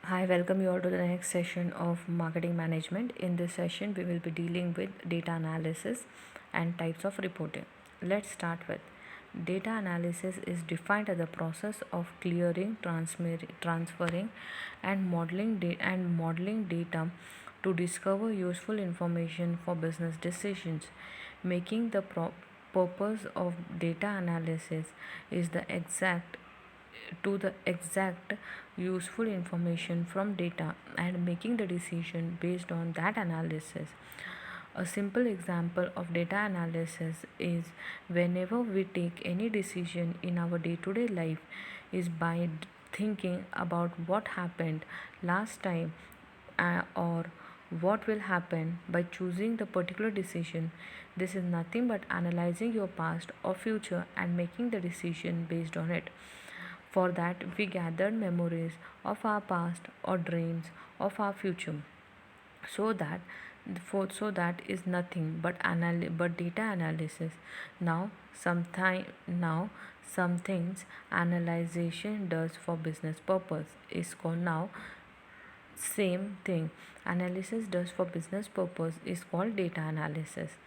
Hi, welcome you all to the next session of marketing management. In this session, we will be dealing with data analysis and types of reporting. Let's start with data analysis is defined as the process of clearing, transferring, and modeling data to discover useful information for business decisions. Making the purpose of data analysis is the exact useful information from data and making the decision based on that analysis. A simple example of data analysis is whenever we take any decision in our day to day life is by thinking about what happened last time or what will happen by choosing the particular decision. This is nothing but analyzing your past or future and making the decision based on it. For that, we gathered memories of our past or dreams of our future. So that is nothing but data analysis. Now some things analyzation does for business purpose is called now same thing analysis does for business purpose is called data analysis.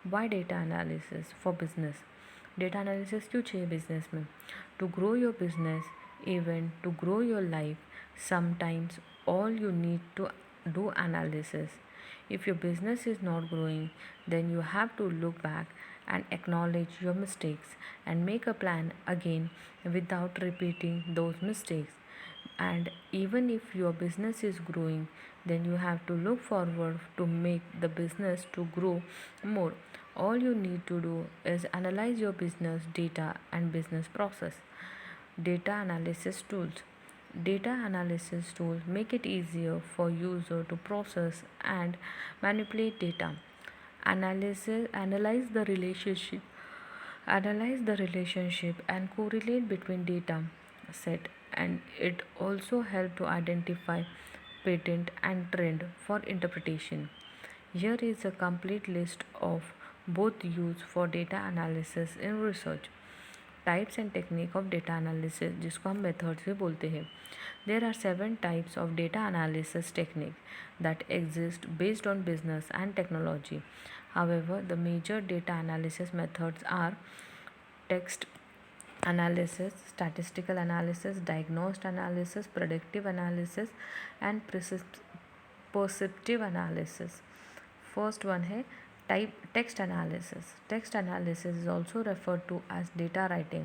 Why data analysis for business? Data analysis क्यों चाहिए business में? To grow your business even to grow your life sometimes all you need to do analysis. If your business is not growing, then you have to look back and acknowledge your mistakes and make a plan again without repeating those mistakes. And even if your business is growing, then you have to look forward to make the business to grow more. All you need to do is analyze your business data and business process. Data analysis tools. Data analysis tools make it easier for user to process and manipulate data. Analyze the relationship. Analyze the relationship and correlate between data set, and it also help to identify pattern and trend for interpretation. Here is a complete list of both used for data analysis in research. Types and technique of data analysis जिसको हम methods भी बोलते हैं. There are 7 types of data analysis technique that exist based on business and technology. However, the major data analysis methods are text analysis, statistical analysis, diagnosed analysis, predictive analysis, and perceptive analysis. First one है type text analysis. Text analysis is also referred to as data writing.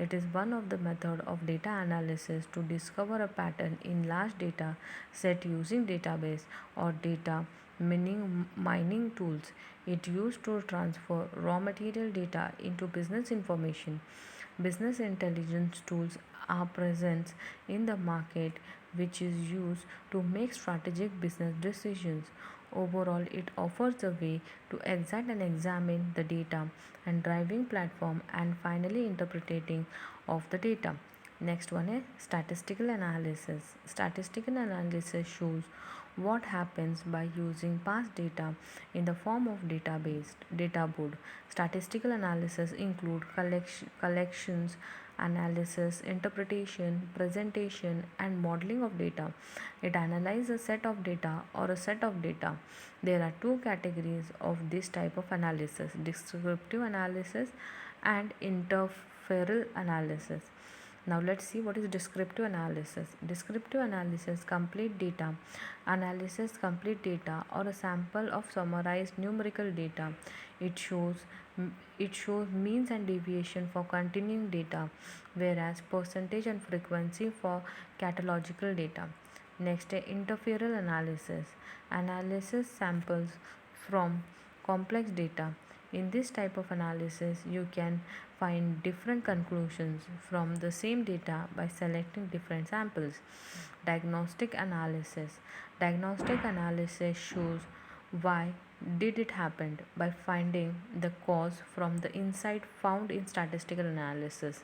It is one of the method of data analysis to discover a pattern in large data set using database or data mining tools. It used to transfer raw material data into business information. Business intelligence tools are present in the market which is used to make strategic business decisions. Overall, it offers a way to exact and examine the data and driving platform and finally interpreting of the data. Next one is statistical analysis. Statistical analysis shows what happens by using past data in the form of data board. Statistical analysis include collections, analysis, interpretation, presentation, and modeling of data. It analyzes a set of data or a set of data. There are two categories of this type of analysis: descriptive analysis and interferal analysis. Now let's see what is descriptive analysis. Descriptive analysis complete data or a sample of summarized numerical data. It shows means and deviation for continuing data, whereas percentage and frequency for catalogical data. Next, interferal analysis. Analysis samples from complex data. In this type of analysis, you can find different conclusions from the same data by selecting different samples. Diagnostic analysis. Diagnostic analysis shows why did it happen by finding the cause from the insight found in statistical analysis.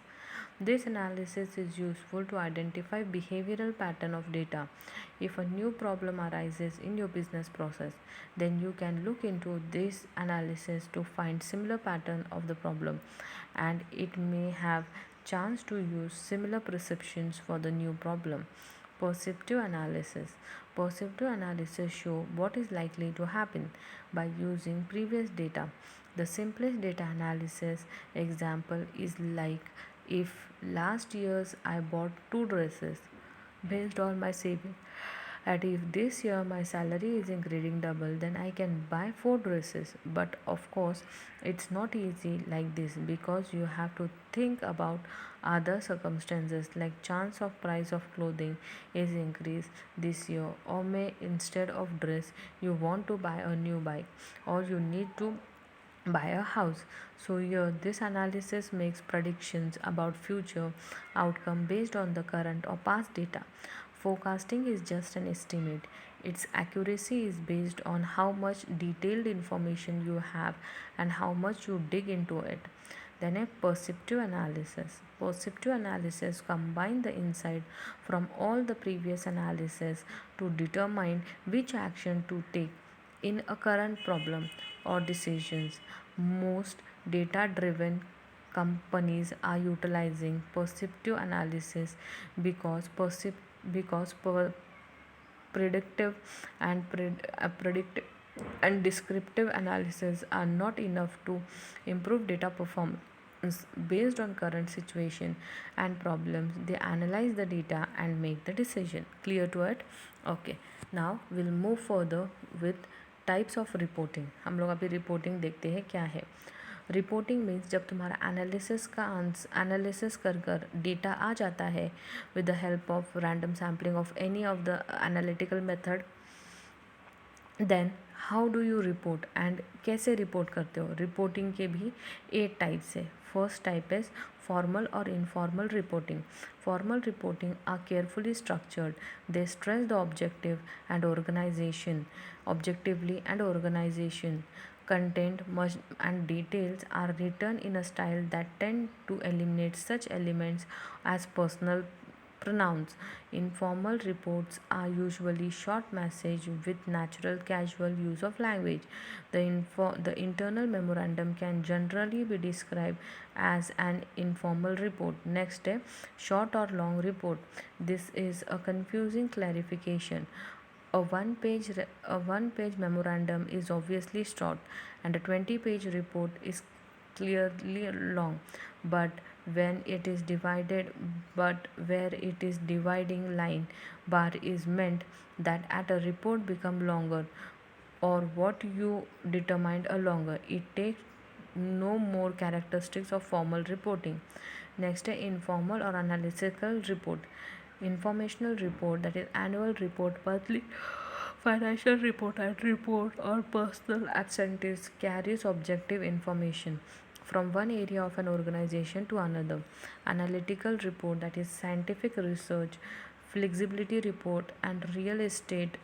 This analysis is useful to identify behavioral pattern of data. If a new problem arises in your business process, then you can look into this analysis to find similar pattern of the problem, and it may have chance to use similar perceptions for the new problem. Perceptive analysis. Perceptive analysis show what is likely to happen by using previous data. The simplest data analysis example is like if last year's I bought two dresses based on my savings, and if this year my salary is increasing double, then I can buy four dresses. But of course it's not easy like this, because you have to think about other circumstances, like chance of price of clothing is increased this year, or may instead of dress you want to buy a new bike, or you need to buy a house. So here this analysis makes predictions about future outcome based on the current or past data. Forecasting is just an estimate. Its accuracy is based on how much detailed information you have and how much you dig into it. Then a perceptive analysis. Perceptive analysis combine the insight from all the previous analysis to determine which action to take in a current problem or decisions. Most data driven companies are utilizing perceptive analysis because predictive predictive and descriptive analysis are not enough to improve data performance based on current situation and problems. They analyze the data and make the decision. Clear to it? Okay, now we'll move further with types of reporting. हम लोग अभी reporting देखते हैं क्या है. Reporting means जब तुम्हारा analysis कर डेटा आ जाता है with the help of random sampling of any of the analytical method, then how do you report and कैसे रिपोर्ट करते हो. रिपोर्टिंग के भी 8 टाइप्स है. First type is formal or informal reporting. Formal reporting are carefully structured. They stress the objectively and organization. Content and details are written in a style that tend to eliminate such elements as personal pronouns. Informal reports are usually short message with natural casual use of language. The internal memorandum can generally be described as an informal report. Next step, short or long report. This is a confusing clarification. A one page memorandum is obviously short, and a 20-page report is clearly long. But when it is divided but where it is dividing line bar is meant that at a report become longer, or what you determined a longer. It takes no more characteristics of formal reporting. Next, informal or analytical report. Informational report, that is annual report, monthly financial report and report or personal absentees, carries objective information from one area of an organization to another. Analytical report, that is scientific research, flexibility report and real estate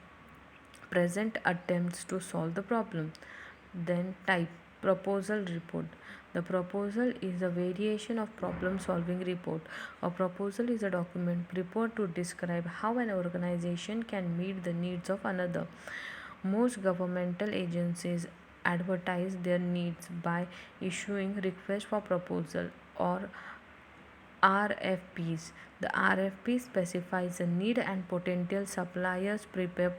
present attempts to solve the problem. Then type proposal report. The proposal is a variation of problem solving report. A proposal is a document prepared to describe how an organization can meet the needs of another. Most governmental agencies advertise their needs by issuing requests for proposal or RFPs. The RFP specifies a need and potential suppliers prepare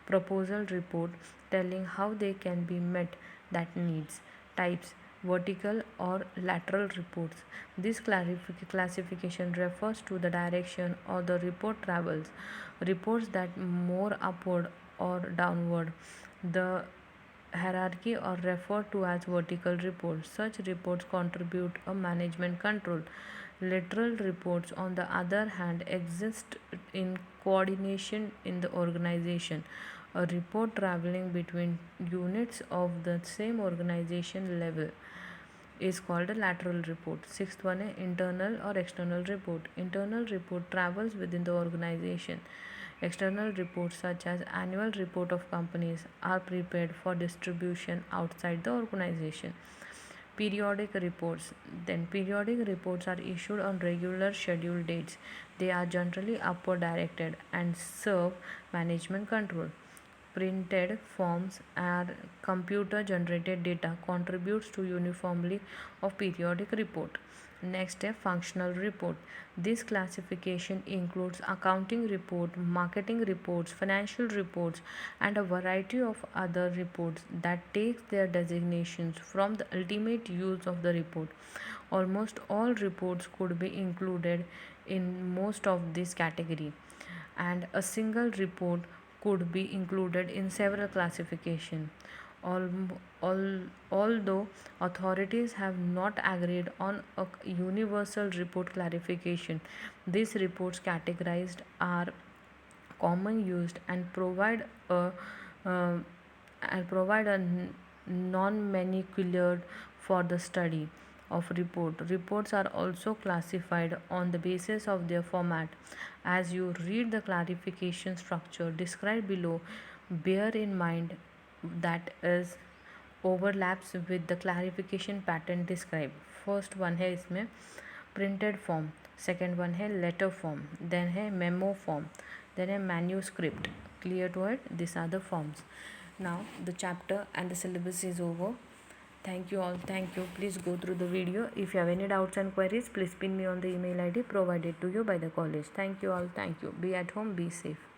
proposal report telling how they can be met that needs. Types: vertical or lateral reports. This classification refers to the direction or the report travels. Reports that more upward or downward the hierarchy are referred to as vertical reports. Such reports contribute a management control. Lateral reports, on the other hand, exist in coordination in the organization. A report traveling between units of the same organization level is called a lateral report. Sixth one, internal or external report. Internal report travels within the organization. External reports such as annual report of companies are prepared for distribution outside the organization. Periodic reports. Then periodic reports are issued on regular scheduled dates. They are generally upward directed and serve management control. Printed forms and computer generated data contributes to uniformly of periodic report. Next है functional report. This classification includes accounting report, marketing reports, financial reports, and a variety of other reports that takes their designations from the ultimate use of the report. Almost all reports could be included in most of this category, and a single report could be included in several classification. Although authorities have not agreed on a universal report classification, these reports categorized are common used and uh, provide a non-manicular for the study of report. Reports are also classified on the basis of their format. As you read the clarification structure described below, bear in mind that is overlaps with the clarification pattern described. First one है इसमें printed form, second one है letter form, then है memo form, then है manuscript. Clear to it? These are the forms. Now the chapter and the syllabus is over. Thank you all. Thank you. Please go through the video. If you have any doubts and queries, please pin me on the email ID provided to you by the college. Thank you all. Thank you. Be at home. Be safe.